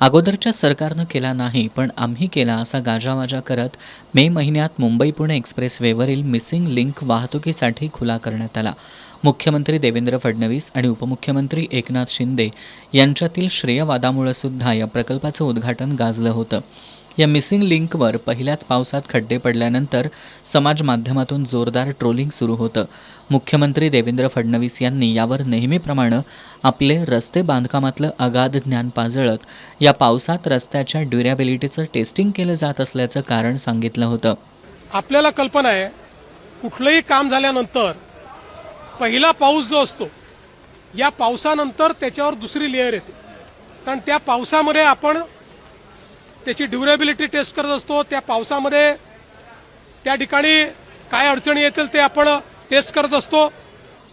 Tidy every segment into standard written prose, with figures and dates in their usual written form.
अगोदरच्या सरकारनं केला नाही पण आम्ही केला असा गाजावाजा करत मे महिन्यात मुंबई पुणे एक्सप्रेसवेवरील मिसिंग लिंक वाहतुकीसाठी खुला करण्यात आला. मुख्यमंत्री देवेंद्र फडणवीस आणि उपमुख्यमंत्री एकनाथ शिंदे यांच्यातील श्रेयवादामुळे सुद्धा या प्रकल्पाचं उद्घाटन गाजलं होतं. या मिसिंग लिंकवर पहिल्याच पावसात खड्डे पडल्यानंतर समाज माध्यमातून जोरदार ट्रोलिंग सुरू होतं. मुख्यमंत्री देवेंद्र फडणवीस यांनी यावर नेहमीप्रमाणे आपले रस्ते बांधकामातलं अगाध ज्ञान पाजळत या पावसात रस्त्याच्या ड्युरॅबिलिटीचं टेस्टिंग केलं जात असल्याचं कारण सांगितलं होतं. आपल्याला कल्पना आहे कुठलंही काम झाल्यानंतर पहिला पाऊस जो असतो या पावसानंतर त्याच्यावर दुसरी लेअर येते, कारण त्या पावसामध्ये आपण त्याची ड्युरेबिलिटी टेस्ट करत असतो. त्या पावसामध्ये त्या ठिकाणी काय अडचणी येतील ते आपण टेस्ट करत असतो.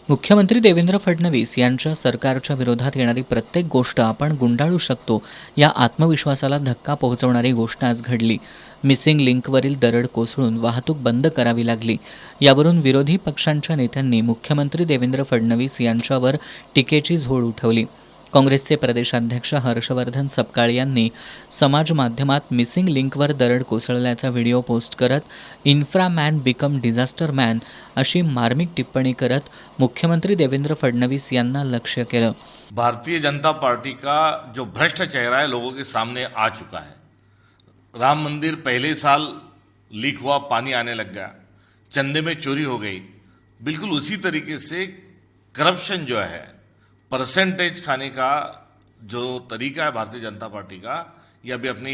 मुख्यमंत्री देवेंद्र फडणवीस यांच्या सरकारच्या विरोधात येणारी प्रत्येक गोष्ट आपण गुंडाळू शकतो या आत्मविश्वासाला धक्का पोहोचवणारी गोष्ट आज घडली. मिसिंग लिंकवरील दरड कोसळून वाहतूक बंद करावी लागली. यावरून विरोधी पक्षांच्या नेत्यांनी मुख्यमंत्री देवेंद्र फडणवीस यांच्यावर टीकेची झोड उठवली. काँग्रेसचे प्रदेशाध्यक्ष हर्षवर्धन सपकाळ यांनी समाज माध्यमात मिसिंग लिंकवर दरड कोसळल्याचा व्हिडिओ पोस्ट करत infra man become disaster man अशी मार्मिक टिप्पणी करत मुख्यमंत्री देवेंद्र फडणवीस यांना लक्ष्य केलं. भारतीय जनता पार्टी का जो भ्रष्ट चेहरा है लोगों के सामने आ चुका है. राम मंदिर पहले साल लीक हुआ, पानी आने लग गया, चंदे में चोरी हो गई. बिल्कुल उसी तरीके से करप्शन जो है, परसेंटेज खाने का जो तरीका है भारतीय जनता पार्टी का, ये अभी अपनी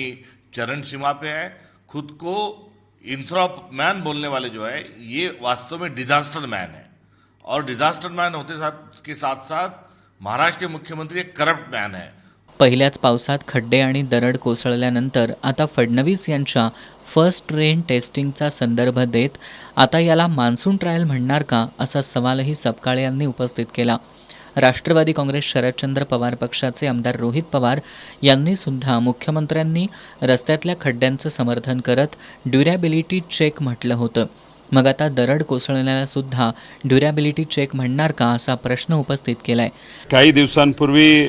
चरण सीमा पे है. खुद को इंफ्रा मैन बोलने वाले जो है ये वास्तव में डिजास्टर मैन है, और डिजास्टर मैन होते साथ के साथ साथ महाराष्ट्र के मुख्यमंत्री एक करप्ट मैन है. पहिल्याच पावसात खड्डे आणि दरड कोसळल्यानंतर आता फडणवीस यांच्या फर्स्ट रेन टेस्टिंगचा संदर्भ देत आता याला मान्सून ट्रायल म्हणणार का असा सवालही सपकाळ यांनी उपस्थित केला. राष्ट्रवादी काँग्रेस शरदचंद्र पवार पक्षाचे आमदार रोहित पवार यांनी सुद्धा मुख्यमंत्र्यांनी रस्त्यातल्या खड्ड्यांचं समर्थन करत ड्युरॅबिलिटी चेक म्हटलं होतं. मग आता दरड कोसळण्याला सुद्धा ड्युरॅबिलिटी चेक म्हणणार का असा प्रश्न उपस्थित केलाय. काही दिवसांपूर्वी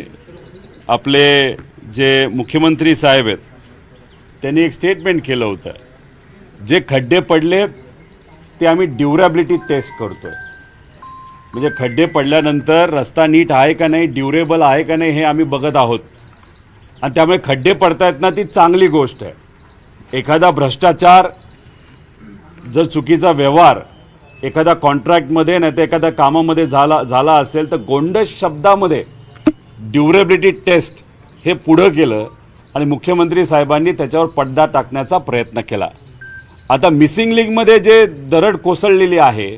आपले जे मुख्यमंत्री साहेब आहेत त्यांनी एक स्टेटमेंट केलं होतं, जे खड्डे पडले ते आम्ही ड्युरॅबिलिटी टेस्ट करतोय. म्हणजे खड्डे पडल्यानंतर रस्ता नीट आहे का नाही, ड्युरेबल आहे का नाही हे आम्ही बघत आहोत. आणि त्यामुळे खड्डे पडतायत ना, ती चांगली गोष्ट आहे. एखादा भ्रष्टाचार, जर चुकीचा व्यवहार एखादा कॉन्ट्रॅक्टमध्ये नाही तर एखाद्या कामामध्ये झाला असेल तर गोंडस शब्दामध्ये ड्युरेबिलिटी टेस्ट हे पुढं केलं आणि मुख्यमंत्री साहेबांनी त्याच्यावर पडदा टाकण्याचा प्रयत्न केला. आता मिसिंग लिंकमध्ये जे दरड कोसळलेली आहे,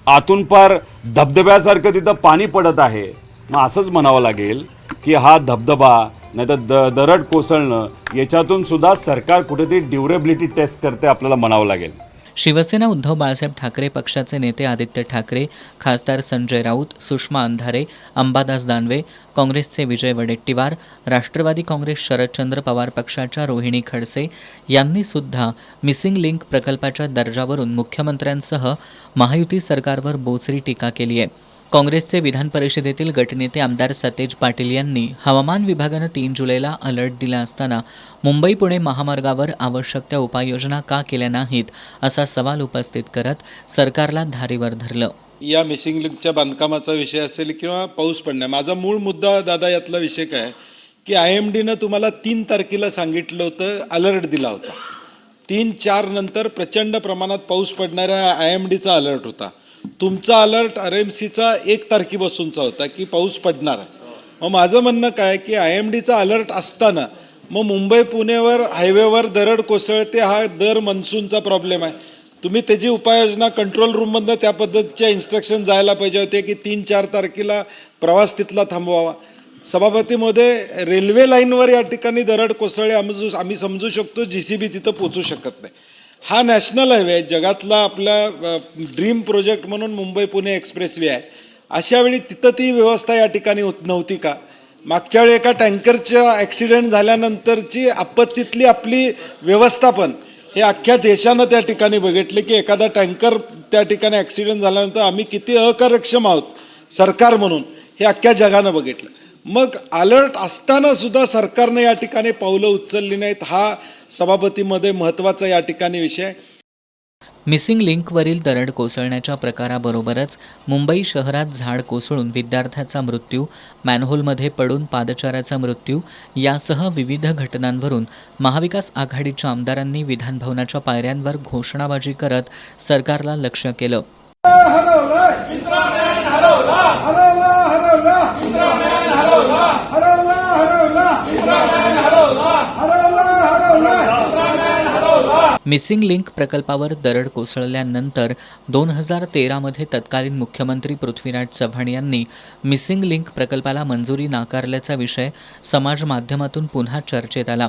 आतून पार धबधब्यासारखं तिथं पाणी पडत आहे. मग असंच म्हणावं लागेल की हा धबधबा नाही तर दरड कोसळणं याच्यातून सुद्धा सरकार कुठेतरी ड्युरेबिलिटी टेस्ट करते आपल्याला म्हणावं लागेल. शिवसेना उद्धव बाळासाहेब ठाकरे पक्षाचे नेते आदित्य ठाकरे, खासदार संजय राऊत, सुषमा अंधारे, अंबादास दानवे, काँग्रेसचे विजय वडेट्टीवार, राष्ट्रवादी काँग्रेस शरदचंद्र पवार पक्षाच्या रोहिणी खडसे यांनी सुद्धा मिसिंग लिंक प्रकल्पाच्या दर्जावरून मुख्यमंत्र्यांसह महायुती सरकारवर बोचरी टीका केली आहे. काँग्रेसचे विधान परिषदेतील गटनेते आमदार सतेज पाटील यांनी हवामान विभागानं 3 जुलैला अलर्ट दिला असताना मुंबई पुणे महामार्गावर आवश्यक त्या उपाययोजना का केल्या नाहीत असा सवाल उपस्थित करत सरकारला धारेवर धरलं. या मिसिंग लिंकच्या बांधकामाचा विषय असेल किंवा पाऊस पडण्या, माझा मूळ मुद्दा दादा यातला विषय काय की IMDनं तुम्हाला 3 तारखेला सांगितलं होतं, अलर्ट दिला होता. 3-4 नंतर प्रचंड प्रमाणात पाऊस पडणाऱ्या IMDचा अलर्ट होता. तुमचा अलर्ट RMCचा 1 तारखेपासूनचा होता की पाऊस पडणार आहे. मग माझं म्हणणं काय की IMDचा अलर्ट असताना मग मुंबई पुणेवर हायवेवर दरड कोसळते, हा दर मनसूनचा प्रॉब्लेम आहे. तुम्ही त्याची उपाययोजना कंट्रोल रूममधनं त्या पद्धतीच्या इन्स्ट्रक्शन जायला पाहिजे होते की 3-4 तारखेला प्रवास तिथला थांबवावा. सभापती महोदय, रेल्वे लाईनवर या ठिकाणी दरड कोसळले, आम्ही समजू शकतो JCB तिथं पोचू शकत नाही. हा नॅशनल हायवे आहे, जगातला आपला ड्रीम प्रोजेक्ट म्हणून मुंबई पुणे एक्सप्रेसवे आहे. अशा वेळी तिथं ती व्यवस्था या ठिकाणी नव्हती का? मागच्या वेळी एका टँकरचा ॲक्सिडेंट झाल्यानंतरची आपत्तीतली आपली व्यवस्थापन हे अख्ख्या देशानं त्या ठिकाणी बघितले की एखादा टँकर त्या ठिकाणी ॲक्सिडेंट झाल्यानंतर आम्ही किती अकार्यक्षम आहोत सरकार म्हणून हे अख्ख्या जगानं बघितलं. मग अलर्ट असताना सुद्धा सरकारनं या ठिकाणी पावलं उचलली नाहीत. हा सभापतीमध्ये महत्त्वाचा या ठिकाणी विषय. मिसिंग लिंकवरील दरड कोसळण्याच्या प्रकाराबरोबरच मुंबई शहरात झाड कोसळून विद्यार्थ्याचा मृत्यू, मॅनहोलमध्ये पडून पादचाराचा मृत्यू यासह विविध घटनांवरून महाविकास आघाडीच्या आमदारांनी विधानभवनाच्या पायऱ्यांवर घोषणाबाजी करत सरकारला लक्ष्य केलं. मिसिंग लिंक प्रकल्पावर दरड कोसळल्यानंतर 2013मध्ये तत्कालीन मुख्यमंत्री पृथ्वीराज चव्हाण यांनी मिसिंग लिंक प्रकल्पाला मंजुरी नाकारल्याचा विषय समाज माध्यमातून पुन्हा चर्चेत आला.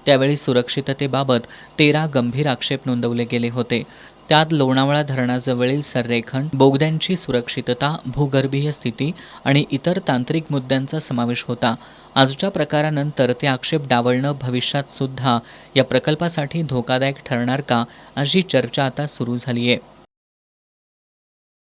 त्यावेळी सुरक्षिततेबाबत 13 गंभीर आक्षेप नोंदवले गेले होते. त्यात लोणावळा धरणाजवळील संरेखन, बोगद्यांची सुरक्षितता, भूगर्भीय स्थिती आणि इतर तांत्रिक मुद्द्यांचा समावेश होता. आजच्या प्रकारानंतर ते आक्षेप डावलणं भविष्यात सुद्धा या प्रकल्पासाठी धोकादायक ठरणार का, अशी चर्चा आता सुरू झाली आहे.